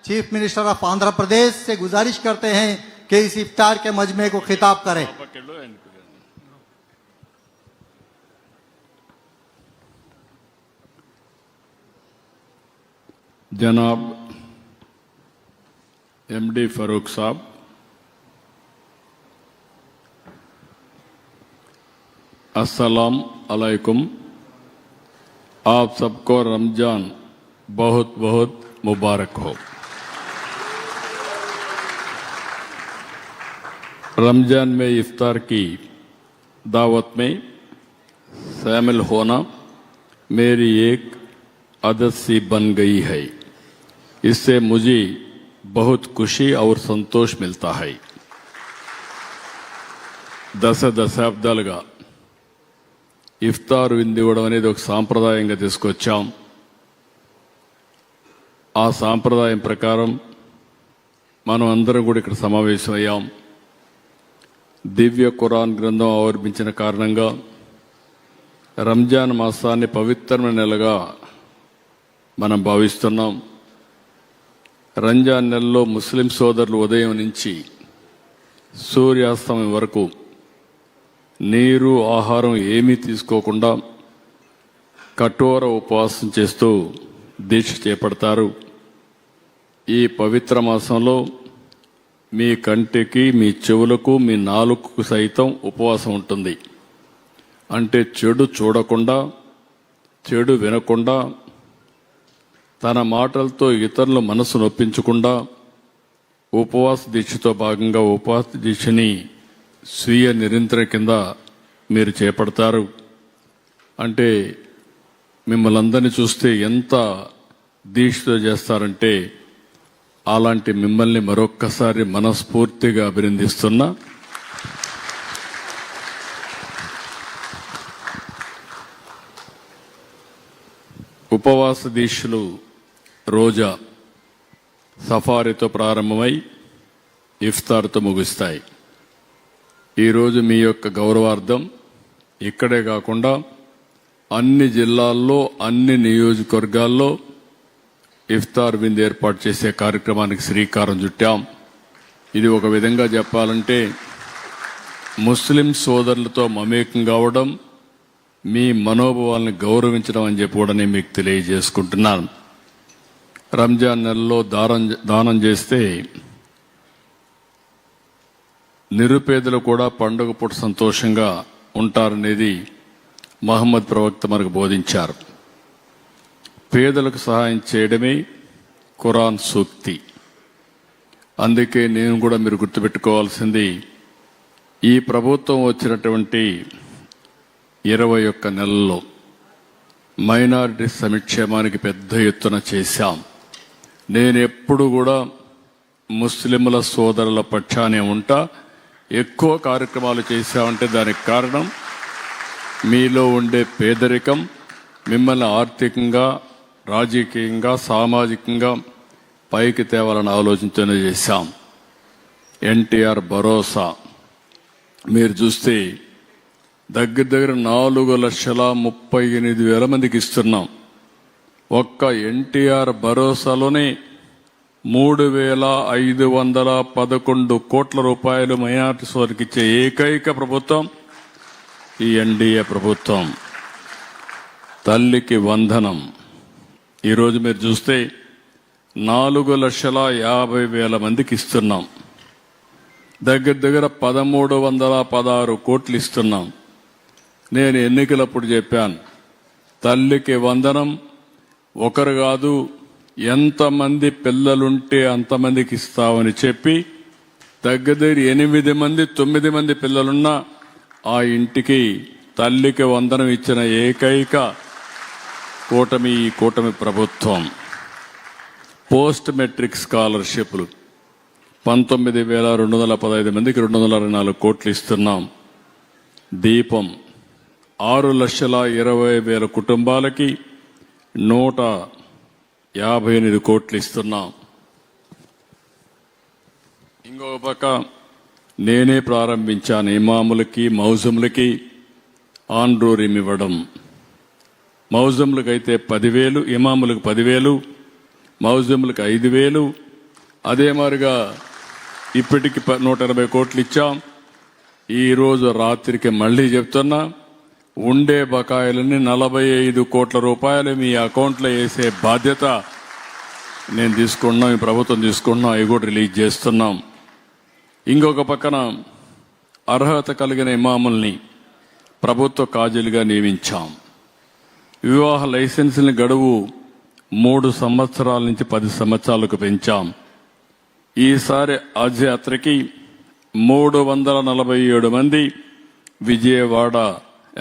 Chief minister of Andhra Pradesh से गुजारिश करते हैं कि इस इफ्तार के मजमे को खिताब करें। जनाब एमडी फारूक साहब, अस्सलाम अलैकुम। आप सबको रमजान बहुत बहुत मुबारक हो। रमजान में इफ्तार की दावत में शामिल होना मेरी एक आदत सी बन गई है। इससे मुझे बहुत खुशी और संतोष मिलता है। దశాబ్దాలుగా ఇఫ్తార్ విందు ఇవ్వడం అనేది ఒక సాంప్రదాయంగా తీసుకొచ్చాం. ఆ సాంప్రదాయం ప్రకారం మనం అందరం కూడా ఇక్కడ సమావేశమయ్యాం. దివ్య ఖురాన్ గ్రంథం ఆవిర్భించిన కారణంగా రంజాన్ మాసాన్ని పవిత్రమైన నెలగా మనం భావిస్తున్నాం. రంజాన్ నెలలో ముస్లిం సోదరులు ఉదయం నుంచి సూర్యాస్తమయం వరకు నీరు ఆహారం ఏమీ తీసుకోకుండా కఠోర ఉపవాసం చేస్తూ దీక్ష చేపడతారు. ఈ పవిత్ర మాసంలో మీ కంటికి, మీ చెవులకు, మీ నాలుకకు సైతం ఉపవాసం ఉంటుంది. అంటే చెడు చూడకుండా, చెడు వినకుండా, తన మాటలతో ఇతరుల మనసు నొప్పించకుండా ఉపవాస దీక్షతో భాగంగా ఉపవాస దీక్షని స్వీయ నిరంతర కింద మీరు చేపడతారు. అంటే మిమ్మల్ని అందరినీ చూస్తే ఎంత దీక్షతో చేస్తారంటే అలాంటి మిమ్మల్ని మరొక్కసారి మనస్ఫూర్తిగా అభినందిస్తున్నా. ఉపవాస దీక్షలు రోజా సఫారీతో ప్రారంభమై ఇఫ్తార్తో ముగుస్తాయి. ఈరోజు మీ యొక్క గౌరవార్థం ఇక్కడే కాకుండా అన్ని జిల్లాల్లో, అన్ని నియోజకవర్గాల్లో ఇఫ్తార్ విందు ఏర్పాటు చేసే కార్యక్రమానికి శ్రీకారం చుట్టాం. ఇది ఒక విధంగా చెప్పాలంటే ముస్లిం సోదరులతో మమేకం కావడం, మీ మనోభావాలను గౌరవించడం అని చెప్పి కూడా నేను మీకు తెలియజేసుకుంటున్నాను. రంజాన్ నెలలో దానం చేస్తే నిరుపేదలు కూడా పండుగ పూట సంతోషంగా ఉంటారనేది మహమ్మద్ ప్రవక్త మనకు బోధించారు. పేదలకు సహాయం చేయడమే ఖురాన్ సూక్తి. అందుకే నేను కూడా మీరు గుర్తుపెట్టుకోవాల్సింది, ఈ ప్రభుత్వం వచ్చినటువంటి 21 నెలల్లో మైనారిటీ సంక్షేమానికి పెద్ద ఎత్తున చేశాం. నేను ఎప్పుడు కూడా ముస్లింల సోదరుల పక్షానే ఉంటా. ఎక్కువ కార్యక్రమాలు చేశామంటే దానికి కారణం మీలో ఉండే పేదరికం, మిమ్మల్ని ఆర్థికంగా, రాజకీయంగా, సామాజికంగా పైకి తేవాలని ఆలోచించనే చేశాం. ఎన్టీఆర్ భరోసా మీరు చూస్తే దగ్గర 4,38,000 మందికి ఇస్తున్నాం. ఒక్క ఎన్టీఆర్ భరోసాలోనే 3,511 కోట్ల రూపాయలు మైనార్టీ సోదరికి ఇచ్చే ఏకైక ప్రభుత్వం ఈ ఎన్డీఏ ప్రభుత్వం. తల్లికి వందనం ఈరోజు మీరు చూస్తే 4,50,000 మందికి ఇస్తున్నాం. దగ్గర 1,316 కోట్లు ఇస్తున్నాం. నేను ఎన్నికలప్పుడు చెప్పాను, తల్లికి వందనం ఒకరు కాదు, ఎంతమంది పిల్లలుంటే అంతమందికి ఇస్తామని చెప్పి దగ్గర 8 మంది 9 మంది పిల్లలున్నా ఆ ఇంటికి తల్లికి వందనం ఇచ్చిన ఏకైక కూటమి ఈ కూటమి ప్రభుత్వం. పోస్ట్ మెట్రిక్ స్కాలర్షిప్లు 19,215 మందికి 224 కోట్లు ఇస్తున్నాం. దీపం 6,20,000 కుటుంబాలకి 158 కోట్లు ఇస్తున్నాం. ఇంకొక పక్క నేనే ప్రారంభించాను ఇమాములకి, మౌజుములకి ఆన్రోరియం ఇవ్వడం. మౌజుములకైతే 10,000, ఇమాములకు 10,000, మౌజుములకు 5,000, అదే మాదిరిగా ఇప్పటికి 180 కోట్లు ఇచ్చాం. ఈ రోజు రాత్రికి మళ్లీ చెప్తున్నా, ఉండే బకాయిలని 45 కోట్ల రూపాయలు మీ అకౌంట్లో వేసే బాధ్యత నేను తీసుకున్నాం, ఈ ప్రభుత్వం తీసుకున్నాం. అవి కూడా రిలీజ్ చేస్తున్నాం. ఇంకొక పక్కన అర్హత కలిగిన ఇమాముల్ని ప్రభుత్వ కాజీలుగా నియమించాం. వివాహ లైసెన్సుల గడువు 3 సంవత్సరాల నుంచి 10 సంవత్సరాలకు పెంచాం. ఈసారి హజ్ యాత్రకి 347 మంది విజయవాడ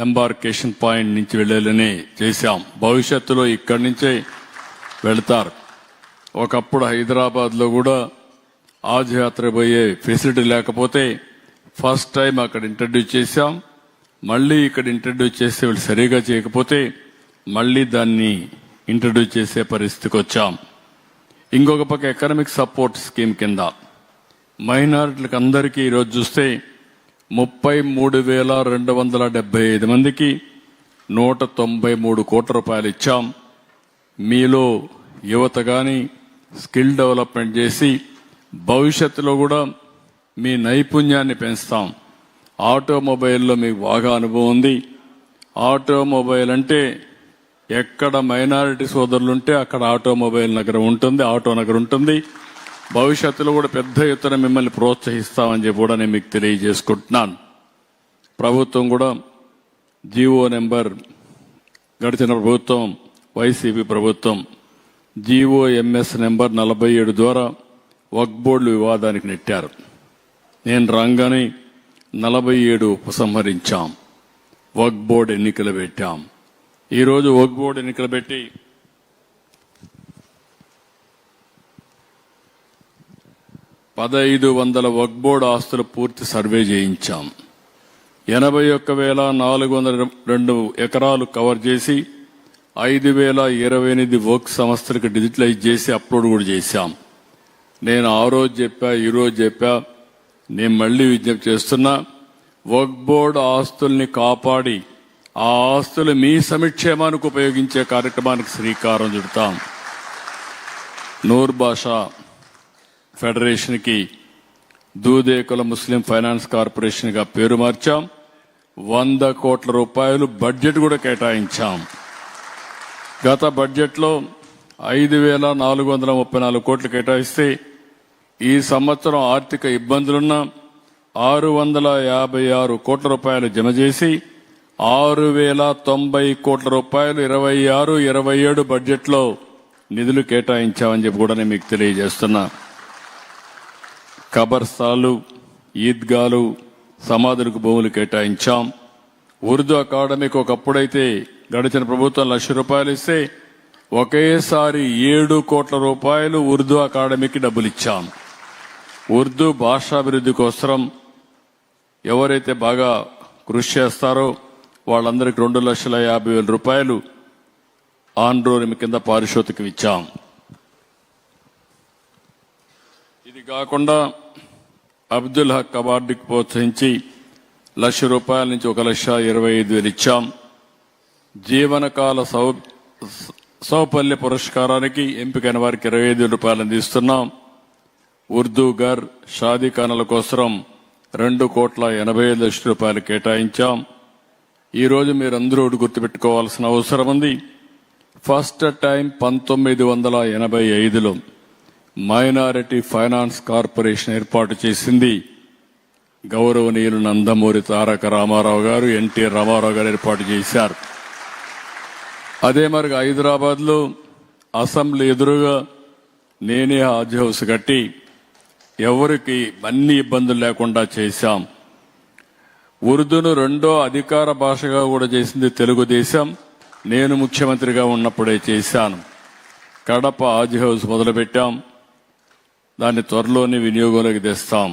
ఎంబార్కేషన్ పాయింట్ నుంచి వెళ్లేలని చేశాం. భవిష్యత్తులో ఇక్కడి నుంచే వెళ్తారు. ఒకప్పుడు హైదరాబాద్లో కూడా హజ్ యాత్ర పోయే ఫెసిలిటీ లేకపోతే ఫస్ట్ టైం అక్కడ ఇంట్రడ్యూస్ చేశాం. మళ్లీ ఇక్కడ ఇంట్రడ్యూస్ చేస్తే వీళ్ళు సరిగా చేయకపోతే మళ్లీ దాన్ని ఇంట్రడ్యూస్ చేసే పరిస్థితికి వచ్చాం. ఇంకొక పక్క ఎకనామిక్ సపోర్ట్ స్కీమ్ కింద మైనారిటీలకు అందరికీ ఈరోజు చూస్తే 33,275 మందికి 193 కోట్ల రూపాయలు ఇచ్చాం. మీలో యువత కానీ స్కిల్ డెవలప్మెంట్ చేసి భవిష్యత్తులో కూడా మీ నైపుణ్యాన్ని పెంచుతాం. ఆటోమొబైల్లో మీకు బాగా అనుభవం ఉంది. ఆటోమొబైల్ అంటే ఎక్కడ మైనారిటీ సోదరులుంటే అక్కడ ఆటోమొబైల్ నగరం ఉంటుంది, ఆటో నగరం ఉంటుంది. భవిష్యత్తులో కూడా పెద్ద ఎత్తున మిమ్మల్ని ప్రోత్సహిస్తామని చెప్పి కూడా నేను మీకు తెలియజేసుకుంటున్నాను. ప్రభుత్వం కూడా జీవో నెంబర్ గడిచిన ప్రభుత్వం వైసీపీ ప్రభుత్వం జీవో ఎంఎస్ నెంబర్ 47 ద్వారా వక్ఫ్ బోర్డులు వివాదానికి నెట్టారు. నేను రాగానే 47 ఉపసంహరించాం. వక్ఫ్ బోర్డు ఎన్నికలు పెట్టాం. ఈరోజు వక్ఫ్ బోర్డు ఎన్నికలు పెట్టి 1500 వక్ఫ్ బోర్డు ఆస్తులు పూర్తి సర్వే చేయించాం. 81,402 ఎకరాలు కవర్ చేసి 5,028 వక్ఫ్ సంస్థలకు డిజిటలైజ్ చేసి అప్లోడ్ కూడా చేశాం. నేను ఆ రోజు చెప్పా, ఈ రోజు చెప్పా, నేను మళ్లీ విజ్ఞప్తి చేస్తున్నా, వక్ఫ్ బోర్డు ఆస్తుల్ని కాపాడి ఆ ఆస్తులు మీ సంక్షేమానికి ఉపయోగించే కార్యక్రమానికి శ్రీకారం చుడతాం. నూర్ బాషా ఫెడరేషన్ కి దూదేకుల ముస్లిం ఫైనాన్స్ కార్పొరేషన్ గా పేరు మార్చాం. 100 కోట్ల రూపాయలు బడ్జెట్ కూడా కేటాయించాం. గత బడ్జెట్ లో 5,434 కోట్లు కేటాయిస్తే ఈ సంవత్సరం ఆర్థిక ఇబ్బందులున్న 656 కోట్ల రూపాయలు జమ చేసి 6,090 కోట్ల రూపాయలు 26-27 బడ్జెట్ లో నిధులు కేటాయించామని చెప్పి కూడా నేను మీకు తెలియజేస్తున్నా. కబర్స్థాలు, ఈద్గాలు, సమాధులకు భూములు కేటాయించాం. ఉర్దూ అకాడమీకి ఒకప్పుడైతే గడిచిన ప్రభుత్వం 1,00,000 రూపాయలు ఇస్తే ఒకేసారి 7 కోట్ల రూపాయలు ఉర్దూ అకాడమీకి డబ్బులు ఇచ్చాం. ఉర్దూ భాషాభివృద్ధి కోసం ఎవరైతే బాగా కృషి చేస్తారో వాళ్ళందరికీ 2,50,000 రూపాయలు ఆన్రోన్ కింద పారితోషికం ఇచ్చాం. ఇది కాకుండా అబ్దుల్ హక్ అవార్డుకి ప్రోత్సహించి 1,00,000 రూపాయల నుంచి 1,25,000 ఇచ్చాం. జీవనకాల సౌపల్య పురస్కారానికి ఎంపికైన వారికి 25,000 రూపాయలు అందిస్తున్నాం. ఉర్దూ గర్, షాదీ ఖానాల కోసం 2,85,00,000 రూపాయలు కేటాయించాం. ఈ రోజు మీరందరూ గుర్తుపెట్టుకోవాల్సిన అవసరం ఉంది. ఫస్ట్ టైం 1985లో మైనారిటీ ఫైనాన్స్ కార్పొరేషన్ ఏర్పాటు చేసింది గౌరవనీయులు నందమూరి తారక రామారావు గారు, ఎన్టీ రామారావు గారు ఏర్పాటు చేశారు. అదే మరి హైదరాబాద్ లో అసెంబ్లీ ఎదురుగా నేనే హజ్ హౌస్ కట్టి ఎవరికి అన్ని ఇబ్బందులు లేకుండా చేశాం. ఉర్దూను 2వ అధికార భాషగా కూడా చేసింది తెలుగుదేశం. నేను ముఖ్యమంత్రిగా ఉన్నప్పుడే చేశాను. కడప హజ్ హౌస్ మొదలుపెట్టాం. దాన్ని త్వరలోనే వినియోగంలోకి తెస్తాం.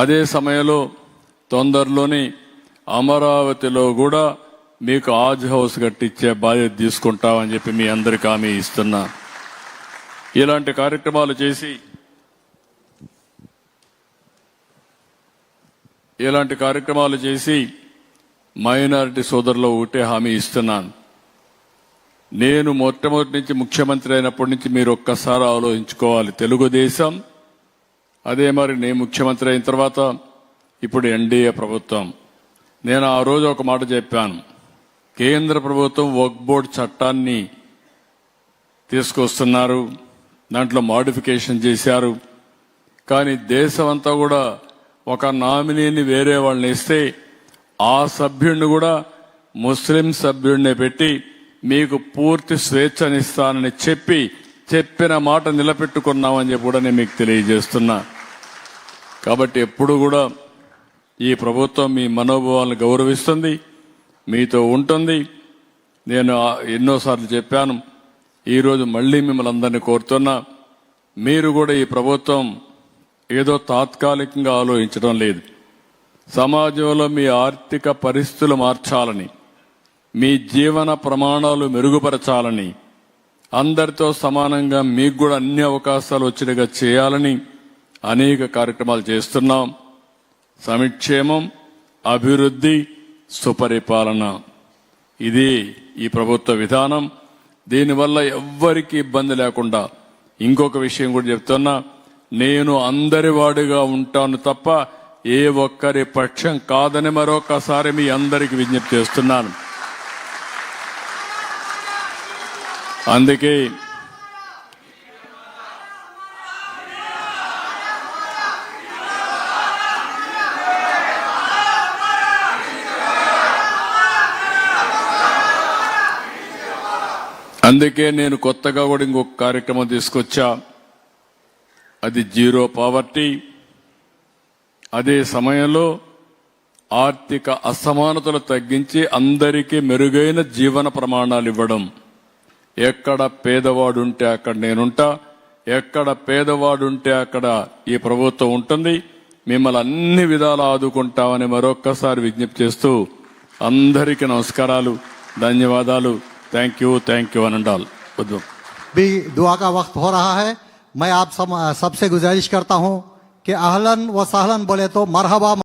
అదే సమయంలో తొందరలోనే అమరావతిలో కూడా మీకు హజ్ హౌస్ కట్టించే బాధ్యత తీసుకుంటామని చెప్పి మీ అందరికీ హామీ ఇస్తున్నా. ఇలాంటి కార్యక్రమాలు చేసి మైనారిటీ సోదరులు ఒకటే హామీ ఇస్తున్నాను. నేను మొట్టమొదటి నుంచి ముఖ్యమంత్రి అయినప్పటి నుంచి మీరు ఒక్కసారి ఆలోచించుకోవాలి. తెలుగుదేశం, అదే మరి నేను ముఖ్యమంత్రి అయిన తర్వాత ఇప్పుడు ఎన్డీఏ ప్రభుత్వం. నేను ఆ రోజు ఒక మాట చెప్పాను. కేంద్ర ప్రభుత్వం వక్ఫ్ బోర్డు చట్టాన్ని తీసుకొస్తున్నారు, దాంట్లో మోడిఫికేషన్ చేశారు. కానీ దేశం అంతా కూడా ఒక నామినీని వేరే వాళ్ళని ఇస్తే ఆ సభ్యుడిని కూడా ముస్లిం సభ్యుడిని పెట్టి మీకు పూర్తి స్వేచ్ఛనిస్తానని చెప్పిన మాట నిలబెట్టుకున్నామని చెప్పి కూడా నేను మీకు తెలియజేస్తున్నా. కాబట్టి ఎప్పుడు కూడా ఈ ప్రభుత్వం మీ మనోభావాలను గౌరవిస్తుంది, మీతో ఉంటుంది. నేను ఎన్నోసార్లు చెప్పాను, ఈరోజు మళ్లీ మిమ్మల్ని అందరినీ కోరుతున్నా, మీరు కూడా ఈ ప్రభుత్వం ఏదో తాత్కాలికంగా ఆలోచించడం లేదు. సమాజంలో మీ ఆర్థిక పరిస్థితులు మార్చాలని, మీ జీవన ప్రమాణాలు మెరుగుపరచాలని, అందరితో సమానంగా మీకు కూడా అన్ని అవకాశాలు వచ్చేట్టుగా చేయాలని అనేక కార్యక్రమాలు చేస్తున్నాం. సంక్షేమం, అభివృద్ధి, సుపరిపాలన, ఇది ఈ ప్రభుత్వ విధానం. దీనివల్ల ఎవ్వరికీ ఇబ్బంది లేకుండా ఇంకొక విషయం కూడా చెప్తున్నా, నేను అందరి వాడిగా ఉంటాను తప్ప ఏ ఒక్కరి పక్షం కాదని మరొకసారి మీ అందరికీ విజ్ఞప్తి చేస్తున్నాను. అందుకే నేను కొత్తగా కూడా ఇంకొక కార్యక్రమం తీసుకొచ్చా. అది జీరో పావర్టీ. అదే సమయంలో ఆర్థిక అసమానతలు తగ్గించి అందరికీ మెరుగైన జీవన ప్రమాణాలు ఇవ్వడం. ఎక్కడ పేదవాడుంటే అక్కడ నేనుంటా, ఎక్కడ పేదవాడుంటే అక్కడ ఈ ప్రభుత్వం ఉంటుంది. మిమ్మల్ని అన్ని విధాలా ఆదుకుంటామని మరొక్కసారి విజ్ఞప్తి చేస్తూ అందరికీ నమస్కారాలు, ధన్యవాదాలు. థ్యాంక్ యూ అనండాల్. भी दुआ का वक्त हो रहा है. मैं आप सबसे गुजारिश करता हूं कि अहलन व सहलन बोले तो मरहबा